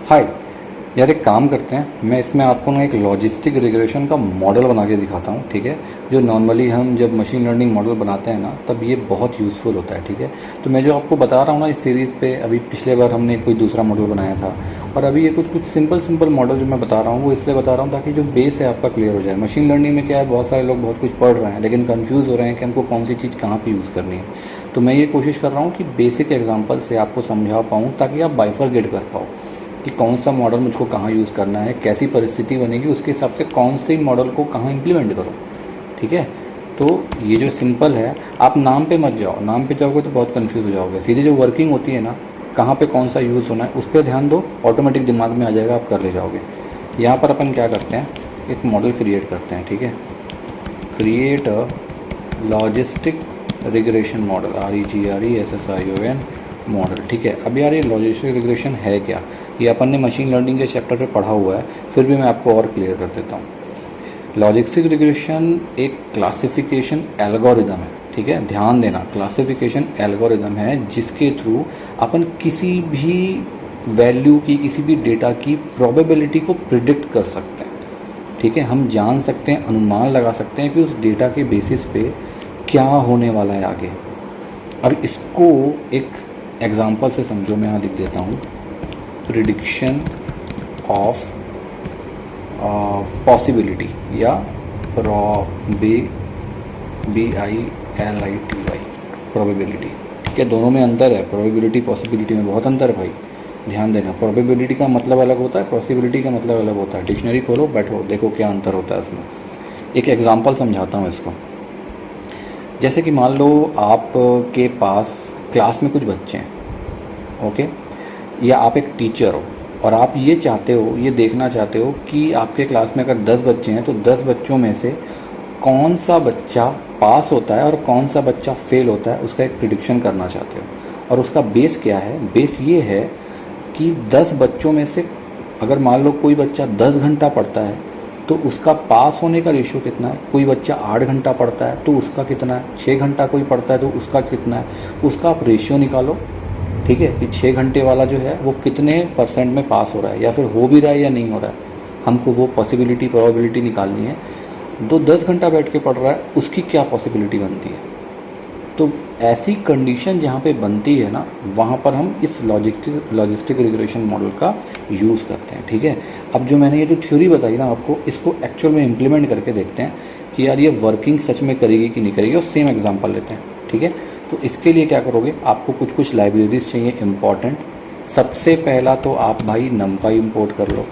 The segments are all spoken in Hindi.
हाय यार, एक काम करते हैं, मैं इसमें आपको ना एक लॉजिस्टिक रिग्रेशन का मॉडल बना के दिखाता हूँ। ठीक है, जो नॉर्मली हम जब मशीन लर्निंग मॉडल बनाते हैं ना, तब ये बहुत यूज़फुल होता है। ठीक है, तो मैं जो आपको बता रहा हूँ ना इस सीरीज़ पे, अभी पिछले बार हमने कोई दूसरा मॉडल बनाया था, और अभी ये कुछ कुछ सिंपल मॉडल जो मैं बता रहा हूँ वो इसलिए बता रहा हूँ ताकि जो बेस है आपका क्लियर हो जाए। मशीन लर्निंग में क्या है, बहुत सारे लोग बहुत कुछ पढ़ रहे हैं लेकिन कन्फ्यूज़ हो रहे हैं कि हमको कौन सी चीज़ कहाँ पर यूज़ करनी है। तो मैं ये कोशिश कर रहा हूँ कि बेसिक एग्जाम्पल से आपको समझा पाऊँ ताकि आप बाइफरगेट कर पाओ कि कौन सा मॉडल मुझको कहाँ यूज़ करना है, कैसी परिस्थिति बनेगी, उसके हिसाब से कौन से मॉडल को कहाँ इम्प्लीमेंट करो। ठीक है, तो ये जो सिंपल है, आप नाम पे मत जाओ, नाम पे जाओगे तो बहुत कंफ्यूज हो जाओगे। सीधे जो वर्किंग होती है ना, कहाँ पे कौन सा यूज़ होना है उस पर ध्यान दो, ऑटोमेटिक दिमाग में आ जाएगा, आप कर ले जाओगे। यहाँ पर अपन क्या करते हैं, एक मॉडल क्रिएट करते हैं। ठीक है, create a logistic regression model, REGRESSION model. ठीक है, अब यार ये लॉजिस्टिक रिग्रेशन है क्या, ये अपन ने मशीन लर्निंग के चैप्टर पे पढ़ा हुआ है, फिर भी मैं आपको और क्लियर कर देता हूँ। लॉजिस्टिक रिग्रेशन एक क्लासिफिकेशन एल्गोरिदम है। ठीक है, ध्यान देना, क्लासिफिकेशन एल्गोरिदम है जिसके थ्रू अपन किसी भी वैल्यू की, किसी भी डेटा की प्रोबेबिलिटी को प्रिडिक्ट कर सकते हैं। ठीक है, हम जान सकते हैं, अनुमान लगा सकते हैं कि उस डेटा के बेसिस पे क्या होने वाला है आगे। अब इसको एक एग्जांपल से समझो, मैं यहाँ लिख देता हूँ, प्रिडिक्शन ऑफ पॉसिबिलिटी या PROBILITY, प्रोबेबिलिटी। ठीक है, दोनों में अंतर है, प्रोबेबिलिटी पॉसिबिलिटी में बहुत अंतर है भाई, ध्यान देना। प्रोबेबिलिटी का मतलब अलग होता है, पॉसिबिलिटी का मतलब अलग होता है। डिक्शनरी खोलो, बैठो, देखो क्या अंतर होता है उसमें। एक एग्जांपल समझाता हूँ इसको। जैसे कि मान लो आपके पास क्लास में कुछ बच्चे हैं, ओके, या आप एक टीचर हो और आप ये चाहते हो, ये देखना चाहते हो कि आपके क्लास में अगर 10 बच्चे हैं तो 10 बच्चों में से कौन सा बच्चा पास होता है और कौन सा बच्चा फेल होता है, उसका एक प्रिडिक्शन करना चाहते हो। और उसका बेस क्या है, बेस ये है कि 10 बच्चों में से अगर मान लो कोई बच्चा 10 घंटा पढ़ता है तो उसका पास होने का रेशियो कितना है। कोई बच्चा 8 घंटा पढ़ता है तो उसका कितना है, 6 घंटा कोई पढ़ता है तो उसका कितना है, उसका आप रेशियो निकालो। ठीक है, कि 6 घंटे वाला जो है वो कितने परसेंट में पास हो रहा है, या फिर हो भी रहा है या नहीं हो रहा है, हमको वो पॉसिबिलिटी प्रोबेबिलिटी निकालनी है। तो 10 घंटा बैठ के पढ़ रहा है, उसकी क्या पॉसिबिलिटी बनती है। तो ऐसी कंडीशन जहाँ पे बनती है ना, वहाँ पर हम इस लॉजिस्टिक रिग्रेशन मॉडल का यूज़ करते हैं। ठीक है, अब जो मैंने ये जो थ्योरी बताई ना आपको, इसको एक्चुअल में इम्प्लीमेंट करके देखते हैं कि यार ये वर्किंग सच में करेगी कि नहीं करेगी, और सेम एग्जांपल लेते हैं। ठीक है, तो इसके लिए क्या करोगे, आपको कुछ कुछ लाइब्रेरीज चाहिए इंपॉर्टेंट। सबसे पहला तो आप भाई नमपाई इंपोर्ट कर लो,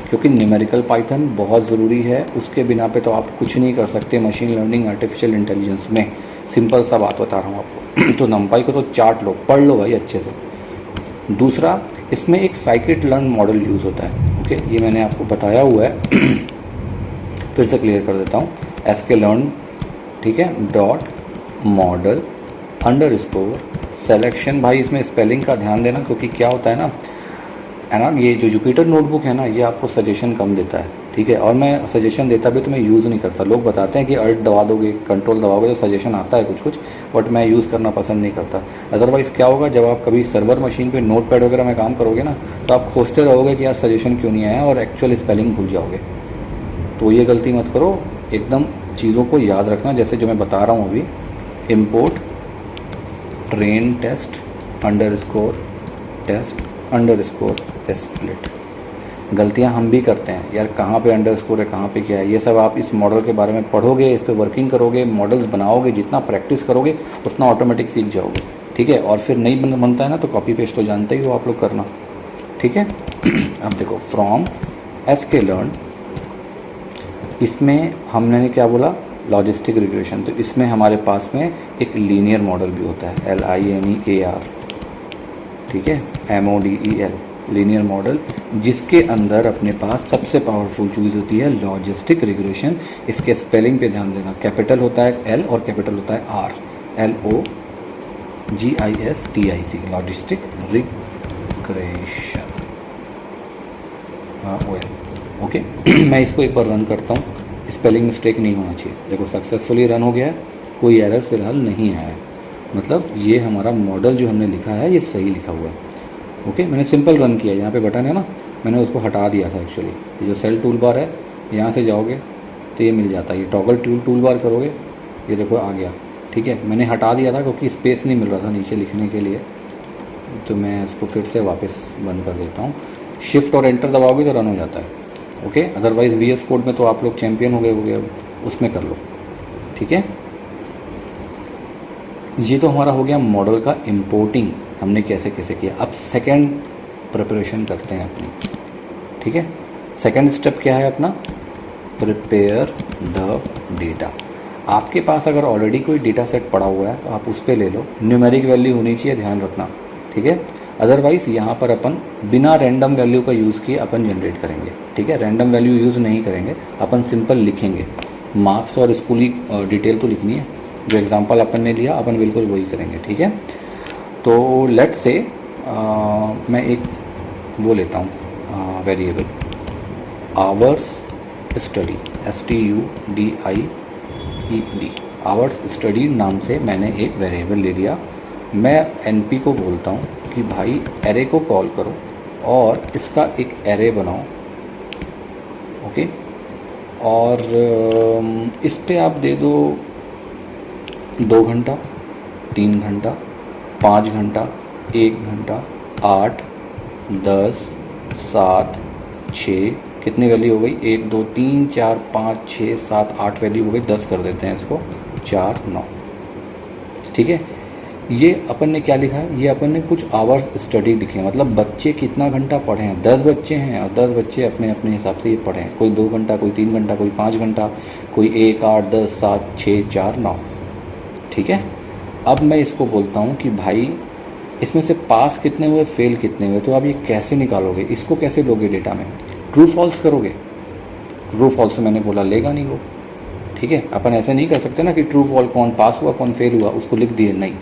क्योंकि न्यूमेरिकल पाइथन बहुत ज़रूरी है, उसके बिना पे तो आप कुछ नहीं कर सकते मशीन लर्निंग आर्टिफिशियल इंटेलिजेंस में। सिंपल सा बात बता रहा हूँ आपको तो नमपाई को तो चार्ट लो, पढ़ लो भाई अच्छे से। दूसरा, इसमें एक साइकिट लर्न मॉडल यूज़ होता है। ओके, ये मैंने आपको बताया हुआ है फिर से क्लियर कर देता हूँ। sklearn, ठीक है, डॉट मॉडल अंडरस्कोर सेलेक्शन। भाई इसमें स्पेलिंग का ध्यान देना, क्योंकि क्या होता है ना, ये जो जुपिटर नोटबुक है ना, ये आपको सजेशन कम देता है। ठीक है, और मैं सजेशन देता भी तो मैं यूज़ नहीं करता। लोग बताते हैं कि अल्ट दबा दोगे, कंट्रोल दबाओगे तो सजेशन आता है कुछ कुछ, बट मैं यूज़ करना पसंद नहीं करता। अदरवाइज़ क्या होगा, जब आप कभी सर्वर मशीन पे नोटपैड वगैरह में काम करोगे ना, तो आप खोजते रहोगे कि यार सजेशन क्यों नहीं आया, और एक्चुअल स्पेलिंग भूल जाओगे। तो ये गलती मत करो, एकदम चीज़ों को याद रखना, जैसे जो मैं बता रहा हूँ अभी, import train test underscore test underscore split. गलतियां हम भी करते हैं यार, कहाँ पे अंडरस्कोर है, कहाँ पे क्या है, ये सब आप इस मॉडल के बारे में पढ़ोगे, इस पे वर्किंग करोगे, मॉडल्स बनाओगे, जितना प्रैक्टिस करोगे उतना ऑटोमेटिक सीख जाओगे। ठीक है, और फिर नहीं बनता है ना तो कॉपी पेस्ट तो जानते ही हो आप लोग करना। ठीक है अब देखो, फ्रॉम sklearn, इसमें हमने क्या बोला, लॉजिस्टिक रिग्रेशन, तो इसमें हमारे पास में एक लीनियर मॉडल भी होता है, LINEAR, ठीक है, MODEL, लीनियर मॉडल, जिसके अंदर अपने पास सबसे पावरफुल चीज़ होती है लॉजिस्टिक रिग्रेशन। इसके स्पेलिंग पे ध्यान देना, कैपिटल होता है L और कैपिटल होता है R, LOGISTIC, लॉजिस्टिक रिग्रेशन। हाँ वो है, ओके मैं इसको एक बार रन करता हूँ, स्पेलिंग मिस्टेक नहीं होना चाहिए। देखो सक्सेसफुली रन हो गया है, कोई एरर फिलहाल नहीं आया है, मतलब ये हमारा मॉडल जो हमने लिखा है ये सही लिखा हुआ है। ओके, मैंने सिंपल रन किया, यहाँ पे बटन है ना, मैंने उसको हटा दिया था एक्चुअली। ये जो सेल टूल बार है, यहाँ से जाओगे तो ये मिल जाता है, ये टॉगल टूल बार करोगे, ये देखो आ गया। ठीक है, मैंने हटा दिया था क्योंकि स्पेस नहीं मिल रहा था नीचे लिखने के लिए, तो मैं इसको फिर से वापस बंद कर देता हूँ। शिफ्ट और एंटर दबाओगे तो रन हो जाता है। ओके, अदरवाइज़ VS कोड में तो आप लोग चैम्पियन हो गए, अब उसमें कर लो। ठीक है, ये तो हमारा हो गया मॉडल का इम्पोर्टिंग, हमने कैसे कैसे किया। अब सेकेंड प्रिपरेशन करते हैं अपनी। ठीक है, सेकेंड स्टेप क्या है अपना, प्रिपेयर द डेटा। आपके पास अगर ऑलरेडी कोई डेटा सेट पड़ा हुआ है तो आप उस पर ले लो, न्यूमेरिक वैल्यू होनी चाहिए, ध्यान रखना। ठीक है, अदरवाइज़ यहाँ पर अपन बिना रैंडम वैल्यू का यूज़ किए अपन जनरेट करेंगे। ठीक है, रैंडम वैल्यू यूज़ नहीं करेंगे, अपन सिंपल लिखेंगे। मार्क्स और स्कूली डिटेल तो लिखनी है, जो एग्जांपल अपन ने लिया अपन बिल्कुल वही करेंगे। ठीक है, तो लेट्स से मैं एक वो लेता हूँ variable, hours study, STUDIED, hours study नाम से मैंने एक वेरिएबल ले लिया। मैं NP को बोलता हूँ कि भाई एरे को कॉल करो और इसका एक एरे बनाओ। ओके, और इस पे आप दे दो 2 घंटा, 3 घंटा, 5 घंटा, 1 घंटा, 8, 10, 7, 6, कितनी वैल्यू हो गई, 1 2 3 4 5 6 7 8 वैल्यू हो गई, 10 कर देते हैं इसको, 4 9। ठीक है, ये अपन ने क्या लिखा है, ये अपन ने कुछ आवर्स स्टडी लिखे हैं, मतलब बच्चे कितना घंटा पढ़े हैं। 10 बच्चे हैं और 10 बच्चे अपने अपने हिसाब से ये पढ़े हैं, कोई 2 घंटा, कोई 3 घंटा, कोई 5 घंटा, कोई 1 8 10 7 6 4 9। ठीक है, अब मैं इसको बोलता हूँ कि भाई इसमें से पास कितने हुए, फेल कितने हुए। तो आप ये कैसे निकालोगे, इसको कैसे लोगे डेटा में, ट्रू फॉल्स करोगे। ट्रू फॉल्स मैंने बोला लेगा नहीं वो। ठीक है, अपन ऐसे नहीं कर सकते ना कि ट्रू फॉल्स, कौन पास हुआ कौन फेल हुआ उसको लिख दिए, नहीं।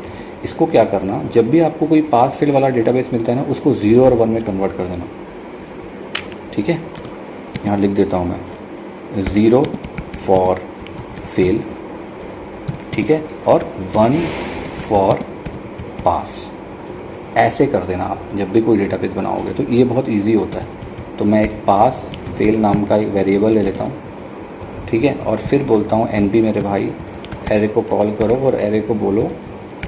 इसको क्या करना, जब भी आपको कोई पास फेल वाला डेटाबेस मिलता है ना, उसको 0 और 1 में कन्वर्ट कर देना। ठीक है, यहाँ लिख देता हूँ मैं 0 फॉर फेल, ठीक है, और 1 फॉर पास। ऐसे कर देना आप जब भी कोई डेटाबेस बनाओगे, तो ये बहुत इजी होता है। तो मैं एक पास फेल नाम का एक वेरिएबल ले लेता हूँ। ठीक है, और फिर बोलता हूँ NP मेरे भाई एरे को कॉल करो और एरे को बोलो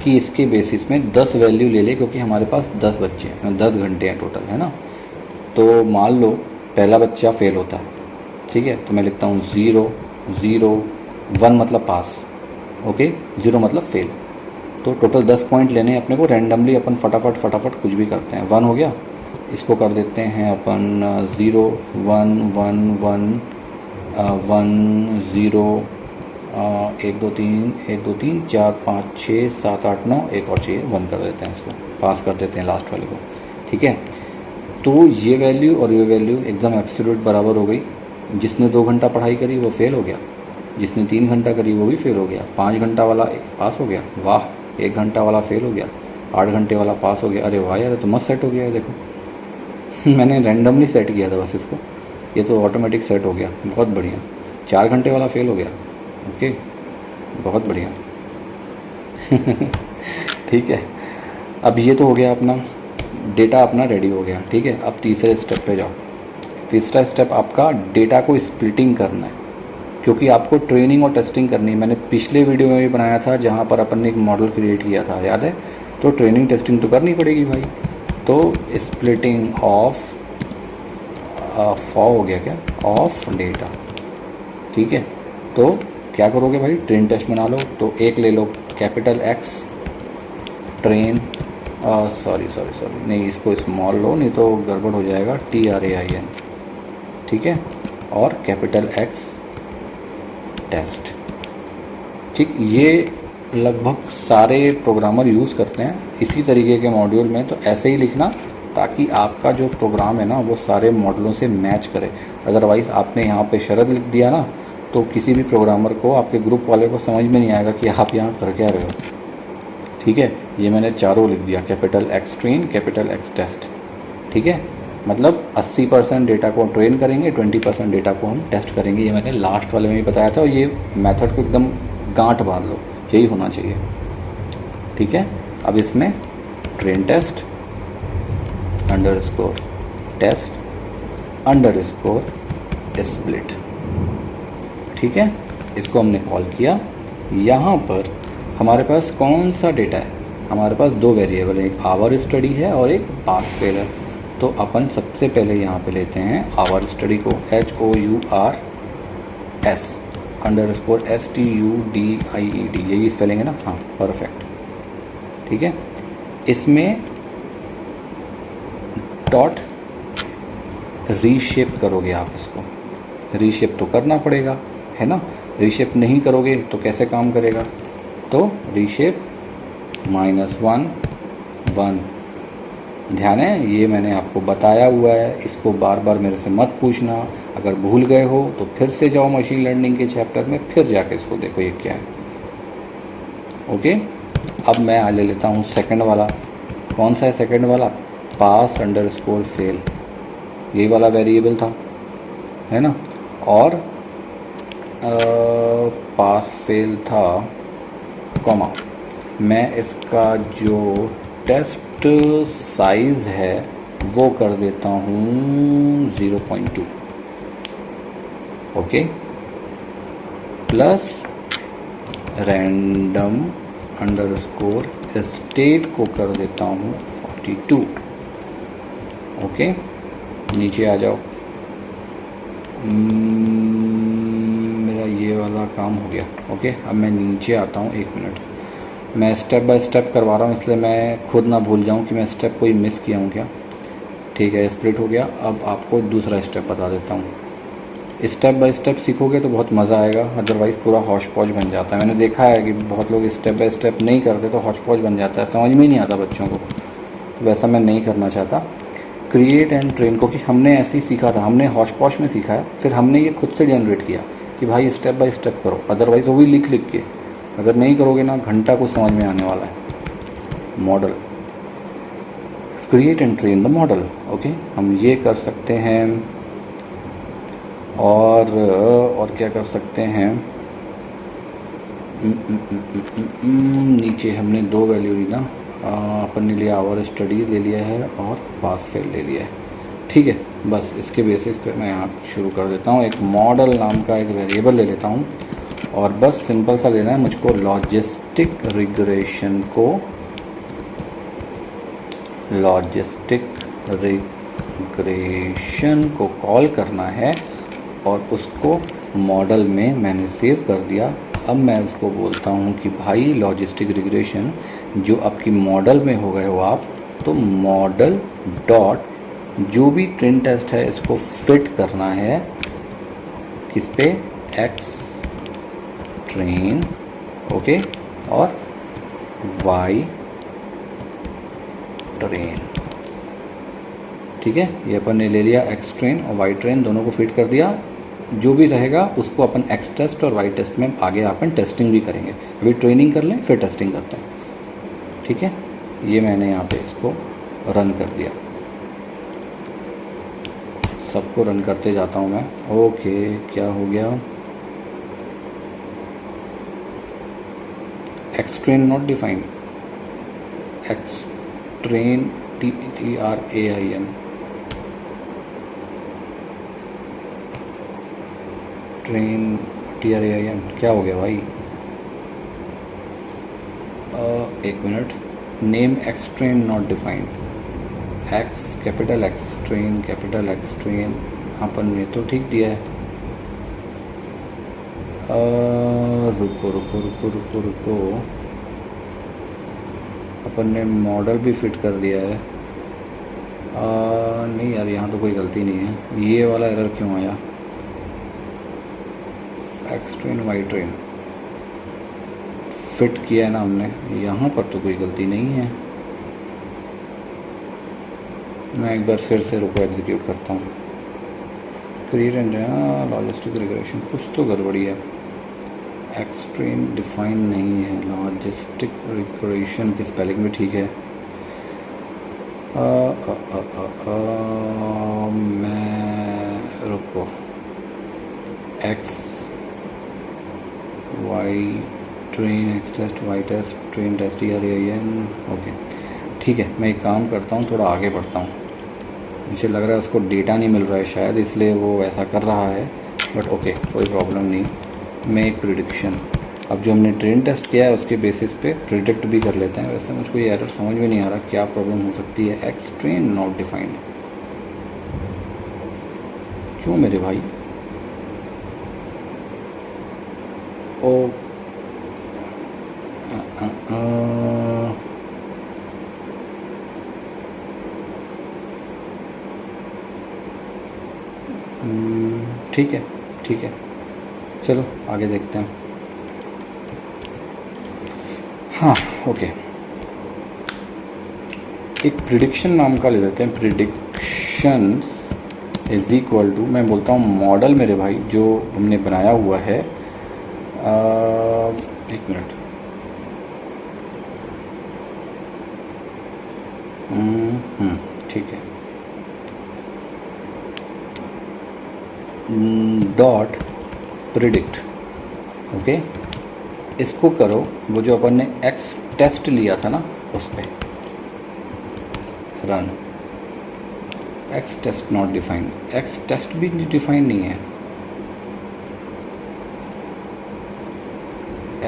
कि इसके बेसिस में 10 वैल्यू ले ले, क्योंकि हमारे पास 10 बच्चे हैं, 10 घंटे हैं टोटल, है ना। तो मान लो पहला बच्चा फेल होता है। ठीक है, तो मैं लिखता हूँ 0 0 1 मतलब पास, ओके, 0 मतलब फेल। तो टोटल 10 पॉइंट लेने हैं अपने को, रैंडमली अपन फटाफट कुछ भी करते हैं। 1 हो गया, इसको कर देते हैं अपन 0 1 1 1 1 0 1 2 3 1 2 3 4 5 6 7 8 9, एक और चाहिए 1 कर देते हैं, इसको पास कर देते हैं लास्ट वाले को। ठीक है, तो ये वैल्यू और ये वैल्यू एकदम एब्सोल्यूट बराबर हो गई। जिसने 2 घंटा पढ़ाई करी वो फेल हो गया, जिसने 3 घंटा करी वो भी फेल हो गया, 5 घंटा वाला पास हो गया, वाह। 1 घंटा वाला फेल हो गया, 8 घंटे वाला पास हो गया, अरे वाह यार, तो मस्त सेट हो गया है। देखो मैंने रैंडमली सेट किया था बस इसको, ये तो ऑटोमेटिक सेट हो गया, बहुत बढ़िया। 4 घंटे वाला फेल हो गया, ओके, बहुत बढ़िया ठीक है, अब ये तो हो गया अपना डेटा, अपना रेडी हो गया। ठीक है, अब तीसरे स्टेप पे जाओ। तीसरा स्टेप आपका डेटा को स्प्लिटिंग करना है, क्योंकि आपको ट्रेनिंग और टेस्टिंग करनी है। मैंने पिछले वीडियो में भी बनाया था जहाँ पर अपन ने एक मॉडल क्रिएट किया था, याद है। तो ट्रेनिंग टेस्टिंग तो करनी पड़ेगी भाई। तो स्प्लिटिंग ऑफ हो गया क्या, ऑफ डेटा। ठीक है, तो क्या करोगे भाई, ट्रेन टेस्ट बना लो। तो एक ले लो कैपिटल X ट्रेन, सॉरी नहीं, इसको स्मॉल लो, नहीं तो गड़बड़ हो जाएगा, TRAIN। ठीक है, और कैपिटल X टेस्ट। ठीक, ये लगभग सारे प्रोग्रामर यूज़ करते हैं इसी तरीके के मॉड्यूल में। तो ऐसे ही लिखना ताकि आपका जो प्रोग्राम है ना वो सारे मॉडलों से मैच करे। अदरवाइज़ आपने यहाँ पे शरत लिख दिया ना, तो किसी भी प्रोग्रामर को, आपके ग्रुप वाले को समझ में नहीं आएगा कि आप यहाँ कर क्या रहे हो। ठीक है, ये मैंने चारों लिख दिया, capital X train, capital X test. ठीक है, मतलब 80% डेटा को ट्रेन करेंगे, 20% डेटा को हम टेस्ट करेंगे। ये मैंने लास्ट वाले में भी बताया था, और ये मेथड को एकदम गांठ बांध लो, यही होना चाहिए। ठीक है, अब इसमें train test, underscore test underscore split. ठीक है, इसको हमने कॉल किया। यहाँ पर हमारे पास कौन सा डेटा है? हमारे पास दो वेरिएबल है, एक आवर स्टडी है और एक पास फेल है। तो अपन सबसे पहले यहाँ पे लेते हैं आवर स्टडी को, HOURS अंडरस्कोर STUDIED, यही स्पेलिंग है ना? हाँ, परफेक्ट। ठीक है, इसमें डॉट रीशेप करोगे आप इसको। रीशेप तो करना पड़ेगा, है ना? रीशेप नहीं करोगे तो कैसे काम करेगा? तो रीशेप -1 1। ध्यान है, ये मैंने आपको बताया हुआ है, इसको बार बार मेरे से मत पूछना। अगर भूल गए हो तो फिर से जाओ मशीन लर्निंग के चैप्टर में, फिर जाके इसको देखो ये क्या है। ओके, अब मैं ले लेता हूँ सेकंड वाला। कौन सा है सेकंड वाला? पास अंडरस्कोर फेल, यही वाला वेरिएबल था, है ना? और पास फेल था, कॉमा। मैं इसका जो टेस्ट साइज़ है वो कर देता हूँ 0.2। Okay, plus random underscore state को कर देता हूँ 42। ओके, नीचे आ जाओ। मेरा ये वाला काम हो गया। ओके, अब मैं नीचे आता हूँ, 1 मिनट। मैं स्टेप बाय स्टेप करवा रहा हूँ, इसलिए मैं खुद ना भूल जाऊँ कि मैं स्टेप कोई मिस किया हूँ क्या। ठीक है, स्प्लिट हो गया। अब आपको दूसरा स्टेप बता देता हूँ। स्टेप बाय स्टेप सीखोगे तो बहुत मज़ा आएगा, अदरवाइज़ पूरा हौच पौच बन जाता है। मैंने देखा है कि बहुत लोग स्टेप बाय स्टेप नहीं करते तो हौच पौच बन जाता है, समझ में ही नहीं आता बच्चों को। तो वैसा मैं नहीं करना चाहता। क्रिएट एंड ट्रेन को कि हमने ऐसे ही सीखा था, हमने हौच पौच में सीखा है, फिर हमने ये खुद से जनरेट किया कि भाई स्टेप बाय स्टेप करो। अदरवाइज़ वो भी लिख लिख के, अगर नहीं करोगे ना, घंटा कुछ समझ में आने वाला है। Model, create and train the model. Okay, हम ये कर सकते हैं। और क्या कर सकते हैं? नीचे हमने दो वैल्यू ली ना, अपन ने लिया आवर स्टडी ले लिया है और पास फेल ले लिया है। ठीक है, बस इसके बेसिस पे मैं यहाँ शुरू कर देता हूँ। एक मॉडल नाम का एक वेरिएबल ले लेता हूँ और बस सिंपल सा लेना है मुझको। लॉजिस्टिक रिग्रेशन को कॉल करना है और उसको मॉडल में मैंने सेव कर दिया। अब मैं उसको बोलता हूँ कि भाई लॉजिस्टिक रिग्रेशन जो आपकी मॉडल में हो गए हो आप, तो मॉडल डॉट जो भी ट्रेन टेस्ट है इसको फिट करना है किस पे? X train. ओके, और वाई ट्रेन। ठीक है, ये अपन ने ले लिया एक्स ट्रेन और वाई ट्रेन, दोनों को फिट कर दिया। जो भी रहेगा उसको अपन एक्स टेस्ट और वाई टेस्ट में आगे अपन टेस्टिंग भी करेंगे। अभी ट्रेनिंग कर लें फिर टेस्टिंग करते हैं। ठीक है, ये मैंने यहाँ पे इसको रन कर दिया। सबको रन करते जाता हूँ मैं। ओके, क्या हो गया? X train not defined. X train TRAIN train TRAIN क्या हो गया भाई? एक minute. Name X train not defined. X capital X train capital X train, अपन ने तो ठीक दिया है। रुको रुको रुको रुको रुको, अपन ने मॉडल भी फिट कर दिया है। नहीं यार, यहाँ तो कोई गलती नहीं है। ये वाला एरर क्यों आया? X train Y train fit किया है ना हमने, यहाँ पर तो कोई गलती नहीं है। मैं एक बार फिर से रुको एग्जीक्यूट करता हूँ। क्रिएट एंड लॉजिस्टिक रिग्रेशन, कुछ तो गड़बड़ी है। एक्स ट्रेन डिफाइन नहीं है, लॉजिस्टिक रिग्रेशन की स्पेलिंग भी ठीक है। मैं रुको, X Y train X test Y test train test TRAIN। Okay ठीक है, मैं एक काम करता हूँ, थोड़ा आगे बढ़ता हूँ। मुझे लग रहा है उसको डेटा नहीं मिल रहा है शायद, इसलिए वो ऐसा कर रहा है, बट ओके कोई प्रॉब्लम नहीं। मेक प्रिडिक्शन, अब जो हमने ट्रेन टेस्ट किया है उसके बेसिस पे प्रिडिक्ट भी कर लेते हैं। वैसे मुझको ये एरर समझ में नहीं आ रहा क्या प्रॉब्लम हो सकती है। एक्स ट्रेन नॉट डिफाइंड, क्यों मेरे भाई? ओ ठीक है ठीक है, चलो आगे देखते हैं। हाँ ओके, एक प्रिडिक्शन नाम का ले लेते हैं। प्रिडिक्शन इज इक्वल टू, मैं बोलता हूँ मॉडल मेरे भाई जो हमने बनाया हुआ है, एक मिनट, ठीक है, डॉट प्रिडिक्ट, ओके। इसको करो, वो जो अपन ने एक्स टेस्ट लिया था ना उस पर run. X test not defined, X test भी डिफाइंड नहीं है।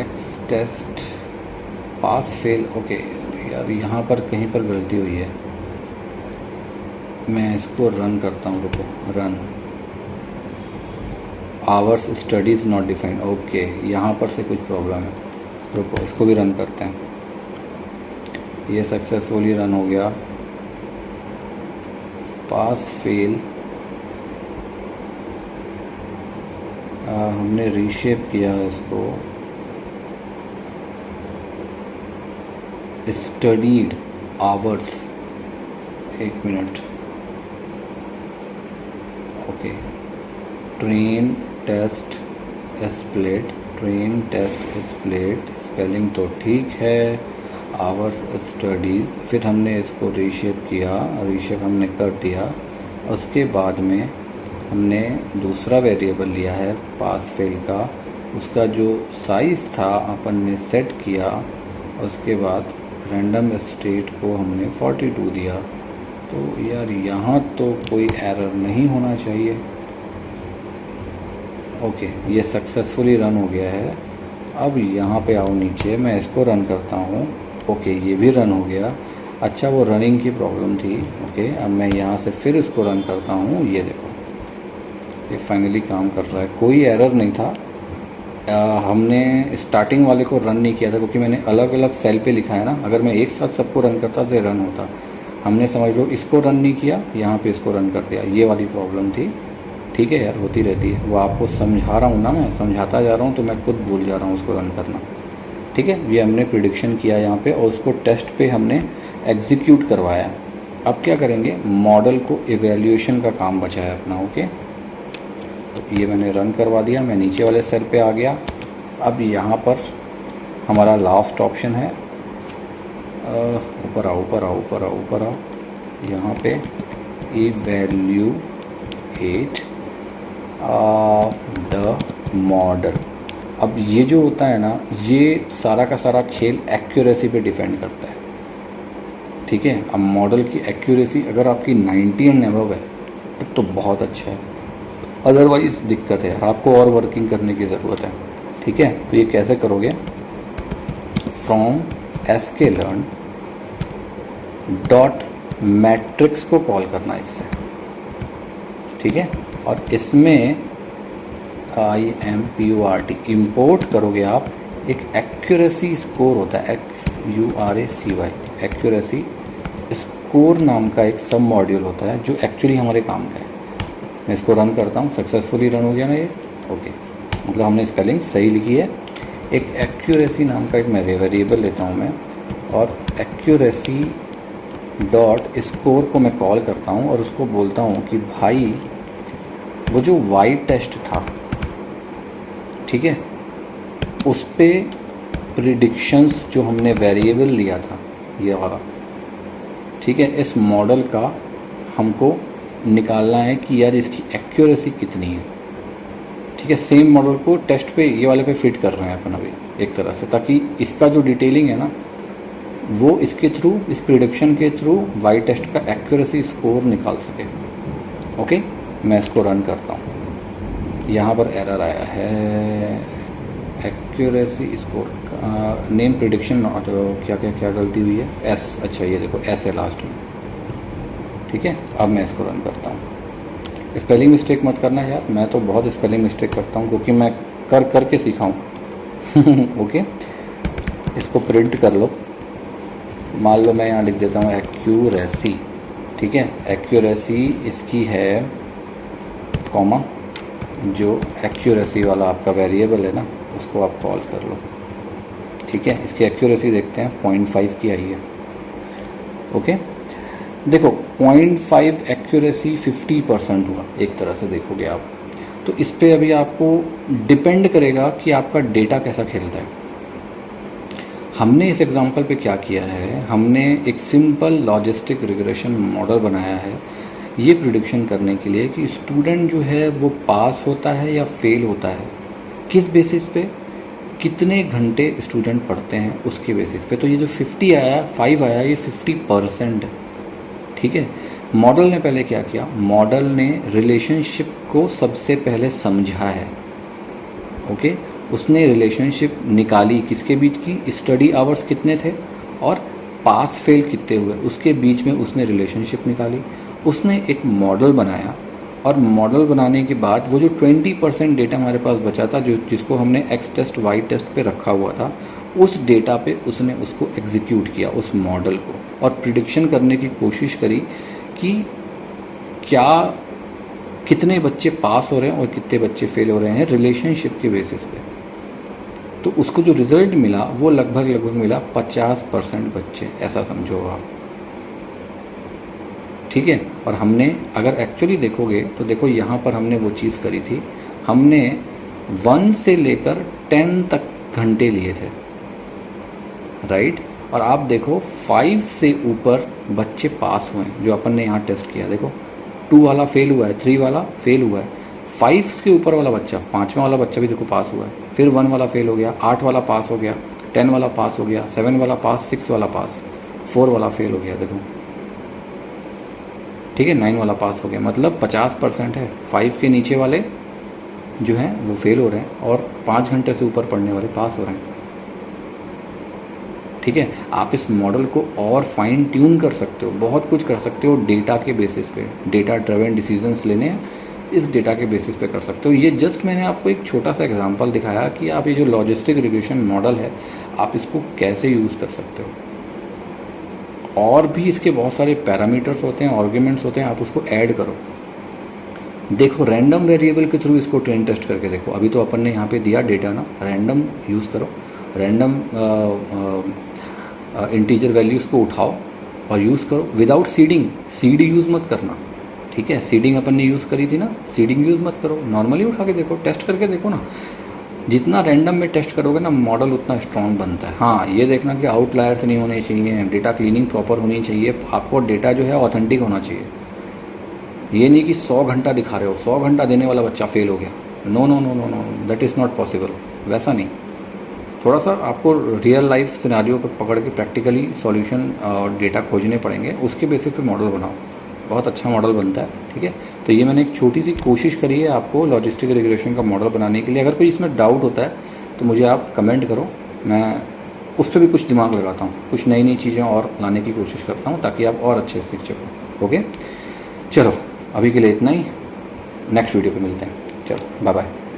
X test pass fail, okay यार यहाँ पर कहीं पर गलती हुई है। मैं इसको रन करता हूँ, रुको, run hours studies not defined, okay यहाँ पर से कुछ प्रॉब्लम है। रुको इसको भी रन करते हैं। ये सक्सेसफुली रन हो गया। पास फेल, हमने रीशेप किया है इसको। स्टडीड आवर्स, एक minute, okay. Train test split, train test split, spelling तो ठीक है। आवर्स स्टडीज़, फिर हमने इसको रीशेप किया, रीशेप हमने कर दिया। उसके बाद में हमने दूसरा वेरिएबल लिया है पास फेल का, उसका जो साइज़ था अपन ने सेट किया। उसके बाद रैंडम स्टेट को हमने 42 दिया। तो यार यहाँ तो कोई एरर नहीं होना चाहिए। ओके ये सक्सेसफुली रन हो गया है। अब यहाँ पे आओ नीचे, मैं इसको रन करता हूँ। ओके ये भी रन हो गया। अच्छा वो रनिंग की प्रॉब्लम थी। ओके अब मैं यहाँ से फिर इसको रन करता हूँ। ये देखो ये फाइनली काम कर रहा है, कोई एरर नहीं था। हमने स्टार्टिंग वाले को रन नहीं किया था क्योंकि मैंने अलग अलग सेल पे लिखा है ना। अगर मैं एक साथ सबको रन करता तो ये रन होता। हमने समझ लो इसको रन नहीं किया, यहाँ पे इसको रन कर दिया, ये वाली प्रॉब्लम थी। ठीक है यार होती रहती है, वो आपको समझा रहा हूँ ना, मैं समझाता जा रहा हूँ तो मैं खुद भूल जा रहा हूँ उसको रन करना। ठीक है ये हमने प्रिडिक्शन किया यहाँ पे और उसको टेस्ट पे हमने एग्जीक्यूट करवाया। अब क्या करेंगे, मॉडल को इवेल्यूएशन का काम बचा है अपना। ओके तो ये मैंने रन करवा दिया, मैं नीचे वाले सेल पे आ गया। अब यहाँ पर हमारा लास्ट ऑप्शन है, ऊपर आओ ऊपर आओ ऊपर आओ ऊपर आओ, यहाँ पे इवेल्यूएट द मॉडल। अब ये जो होता है ना, ये सारा का सारा खेल एक्यूरेसी पे डिपेंड करता है। ठीक है अब मॉडल की एक्यूरेसी अगर आपकी 90 एंड अबव है तो बहुत अच्छा है, अदरवाइज़ दिक्कत है, आपको और वर्किंग करने की ज़रूरत है। ठीक है तो ये कैसे करोगे, फ्रॉम sklearn डॉट मैट्रिक्स को कॉल करना इससे। ठीक है और इसमें IMPORT इंपोर्ट करोगे आप, एक एक्यूरेसी स्कोर होता है, XURACY, एक्यूरेसी स्कोर नाम का एक सब मॉड्यूल होता है जो एक्चुअली हमारे काम का है। मैं इसको रन करता हूँ, सक्सेसफुली रन हो गया ना ये। ओके मतलब हमने स्पेलिंग सही लिखी है। एक एक्यूरेसी नाम का एक मैं वेरिएबल लेता हूँ मैं, और एक्यूरेसी डॉट स्कोर को मैं कॉल करता हूँ और उसको बोलता हूँ कि भाई वो जो वाई टेस्ट था, ठीक है, उस पे प्रिडिक्शंस जो हमने वेरिएबल लिया था ये वाला, ठीक है, इस मॉडल का हमको निकालना है कि यार इसकी एक्यूरेसी कितनी है। ठीक है सेम मॉडल को टेस्ट पे ये वाले पे फिट कर रहे हैं अपन अभी एक तरह से, ताकि इसका जो डिटेलिंग है ना वो इसके थ्रू, इस प्रिडिक्शन के थ्रू वाई टेस्ट का एक्यूरेसी स्कोर निकाल सके। ओके, मैं इसको रन करता हूँ। यहाँ पर एरर आया है, accuracy score name prediction not, क्या क्या क्या गलती हुई है, एस, अच्छा ये देखो एस है लास्ट में। ठीक है, अब मैं इसको रन करता हूँ। स्पेलिंग मिस्टेक मत करना यार, मैं तो बहुत स्पेलिंग मिस्टेक करता हूँ क्योंकि मैं कर के सीखा हूँ। ओके, इसको प्रिंट कर लो। मान लो मैं यहाँ लिख देता हूँ एक्यूरेसी। ठीक है, एक्यूरेसी इसकी है कॉमा, जो एक्यूरेसी वाला आपका वेरिएबल है ना उसको आप कॉल कर लो। ठीक है, इसकी एक्यूरेसी देखते हैं, 0.5 की आई है। ओके, देखो 0.5 एक्यूरेसी 50% हुआ एक तरह से देखोगे आप। तो इस पर अभी आपको डिपेंड करेगा कि आपका डेटा कैसा खेलता है। हमने इस एग्जांपल पे क्या किया है, हमने एक सिंपल लॉजिस्टिक रिग्रेशन मॉडल बनाया है ये प्रिडिक्शन करने के लिए कि स्टूडेंट जो है वो पास होता है या फेल होता है, किस बेसिस पे, कितने घंटे स्टूडेंट पढ़ते हैं उसके बेसिस पे। तो ये जो 50 आया, 5 आया, ये 50% है। ठीक है, मॉडल ने पहले क्या किया, मॉडल ने रिलेशनशिप को सबसे पहले समझा है। ओके, उसने रिलेशनशिप निकाली किसके बीच की, स्टडी आवर्स कितने थे और पास फेल कितने हुए, उसके बीच में उसने रिलेशनशिप निकाली। उसने एक मॉडल बनाया और मॉडल बनाने के बाद वो जो 20% डेटा हमारे पास बचा था, जो जिसको हमने एक्स टेस्ट वाई टेस्ट पे रखा हुआ था, उस डेटा पे उसने उसको एग्जीक्यूट किया, उस मॉडल को, और प्रिडिक्शन करने की कोशिश करी कि क्या कितने बच्चे पास हो रहे हैं और कितने बच्चे फेल हो रहे हैं रिलेशनशिप के बेसिस पे। तो उसको जो रिज़ल्ट मिला वो लगभग मिला 50% बच्चे, ऐसा समझो आप। ठीक है, और हमने अगर एक्चुअली देखोगे तो देखो यहाँ पर हमने वो चीज़ करी थी, हमने 1 से लेकर 10 तक घंटे लिए थे, राइट। और आप देखो 5 से ऊपर बच्चे पास हुए हैं जो अपन ने यहाँ टेस्ट किया। देखो 2 वाला फेल हुआ है, 3 वाला फेल हुआ है, 5 के ऊपर वाला बच्चा, 5वां वाला बच्चा भी देखो पास हुआ है, फिर 1 वाला फेल हो गया, 8 वाला पास हो गया, 10 वाला पास हो गया, 7 वाला पास, 6 वाला पास, 4 वाला फेल हो गया देखो। ठीक है, 9 वाला पास हो गया, मतलब 50% है। 5 के नीचे वाले जो हैं वो फेल हो रहे हैं और 5 घंटे से ऊपर पढ़ने वाले पास हो रहे हैं। ठीक है, आप इस मॉडल को और फाइन ट्यून कर सकते हो, बहुत कुछ कर सकते हो डेटा के बेसिस पे, डेटा ड्रिवन डिसीजंस लेने इस डेटा के बेसिस पे कर सकते हो। ये जस्ट मैंने आपको एक छोटा सा एग्जांपल दिखाया कि आप ये जो लॉजिस्टिक रिग्रेशन मॉडल है आप इसको कैसे यूज़ कर सकते हो। और भी इसके बहुत सारे पैरामीटर्स होते हैं, आर्ग्यूमेंट्स होते हैं, आप उसको ऐड करो। देखो रैंडम वेरिएबल के थ्रू इसको ट्रेन टेस्ट करके देखो। अभी तो अपन ने यहाँ पे दिया डेटा ना, रैंडम यूज़ करो, रैंडम इंटीजर वैल्यूज़ को उठाओ और यूज़ करो विदाउट सीडिंग। सीड यूज़ मत करना, ठीक है, सीडिंग अपन ने यूज़ करी थी ना, सीडिंग यूज़ मत करो, नॉर्मली उठा के देखो, टेस्ट करके देखो ना। जितना रैंडम में टेस्ट करोगे ना मॉडल उतना स्ट्रॉन्ग बनता है। हाँ, ये देखना कि आउटलायर्स नहीं होने चाहिए, डेटा क्लीनिंग प्रॉपर होनी चाहिए, आपको डेटा जो है ऑथेंटिक होना चाहिए। ये नहीं कि 100 घंटा दिखा रहे हो, 100 घंटा देने वाला बच्चा फेल हो गया, no no no no no, that is not possible. वैसा नहीं, थोड़ा सा आपको रियल लाइफ सिनेरियो को पकड़ के प्रैक्टिकली सॉल्यूशन और डेटा खोजने पड़ेंगे, उसके बेसिस पे मॉडल बनाओ, बहुत अच्छा मॉडल बनता है। ठीक है, तो ये मैंने एक छोटी सी कोशिश करी है आपको लॉजिस्टिक रिग्रेशन का मॉडल बनाने के लिए। अगर कोई इसमें डाउट होता है तो मुझे आप कमेंट करो, मैं उस पर भी कुछ दिमाग लगाता हूँ, कुछ नई नई चीज़ें और लाने की कोशिश करता हूँ ताकि आप और अच्छे से सीख सको। ओके, चलो अभी के लिए इतना ही, नेक्स्ट वीडियो पे मिलते हैं, चलो बाय बाय।